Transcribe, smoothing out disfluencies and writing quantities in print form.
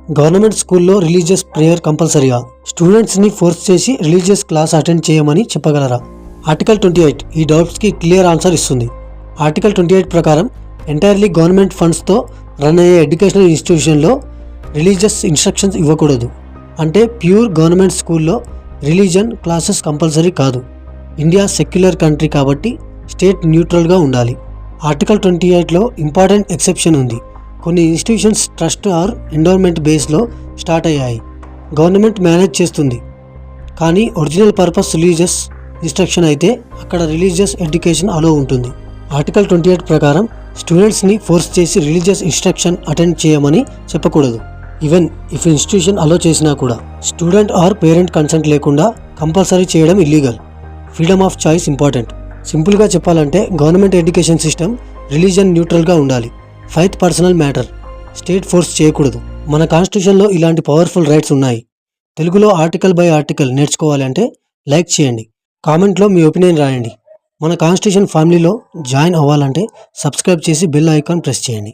Government స్కూల్లో religious prayer కంపల్సరీగా స్టూడెంట్స్ని ఫోర్స్ చేసి రిలీజియస్ క్లాస్ అటెండ్ చేయమని చెప్పగలరా? ఆర్టికల్ 28 ఈ డౌట్స్కి క్లియర్ ఆన్సర్ ఇస్తుంది. ఆర్టికల్ 28 ప్రకారం ఎంటైర్లీ గవర్నమెంట్ ఫండ్స్తో రన్ అయ్యే ఎడ్యుకేషనల్ ఇన్స్టిట్యూషన్లో రిలీజియస్ ఇన్స్ట్రక్షన్స్ ఇవ్వకూడదు. అంటే ప్యూర్ గవర్నమెంట్ స్కూల్లో రిలీజన్ క్లాసెస్ కంపల్సరీ కాదు. ఇండియా సెక్యులర్ కంట్రీ కాబట్టి స్టేట్ న్యూట్రల్గా ఉండాలి. ఆర్టికల్ 28లో ఇంపార్టెంట్ ఎక్సెప్షన్ ఉంది. కొన్ని ఇన్స్టిట్యూషన్స్ ట్రస్ట్ ఆర్ ఎండోర్మెంట్ బేస్లో స్టార్ట్ అయ్యాయి. గవర్నమెంట్ మేనేజ్ చేస్తుంది, కానీ ఒరిజినల్ పర్పస్ రిలీజియస్ ఇన్స్ట్రక్షన్ అయితే అక్కడ రిలీజియస్ ఎడ్యుకేషన్ అలో ఉంటుంది. ఆర్టికల్ 28 ప్రకారం స్టూడెంట్స్ని ఫోర్స్ చేసి రిలీజియస్ ఇన్స్ట్రక్షన్ అటెండ్ చేయమని చెప్పకూడదు. ఈవెన్ ఇఫ్ ఇన్స్టిట్యూషన్ అలో చేసినా కూడా స్టూడెంట్ ఆర్ పేరెంట్ కన్సెంట్ లేకుండా కంపల్సరీ చేయడం illegal. Freedom of choice important. సింపుల్గా చెప్పాలంటే గవర్నమెంట్ ఎడ్యుకేషన్ సిస్టమ్ రిలీజియన్ న్యూట్రల్గా ఉండాలి. Faith personal matter. State force చేయకూడదు. మన కాన్స్టిట్యూషన్లో ఇలాంటి పవర్ఫుల్ రైట్స్ ఉన్నాయి. తెలుగులో ఆర్టికల్ బై ఆర్టికల్ నేర్చుకోవాలి అంటే లైక్ చేయండి, కామెంట్లో మీ ఒపీనియన్ రాయండి. మన కాన్స్టిట్యూషన్ ఫ్యామిలీలో జాయిన్ అవ్వాలంటే సబ్స్క్రైబ్ చేసి బెల్ ఐకాన్ ప్రెస్ చేయండి.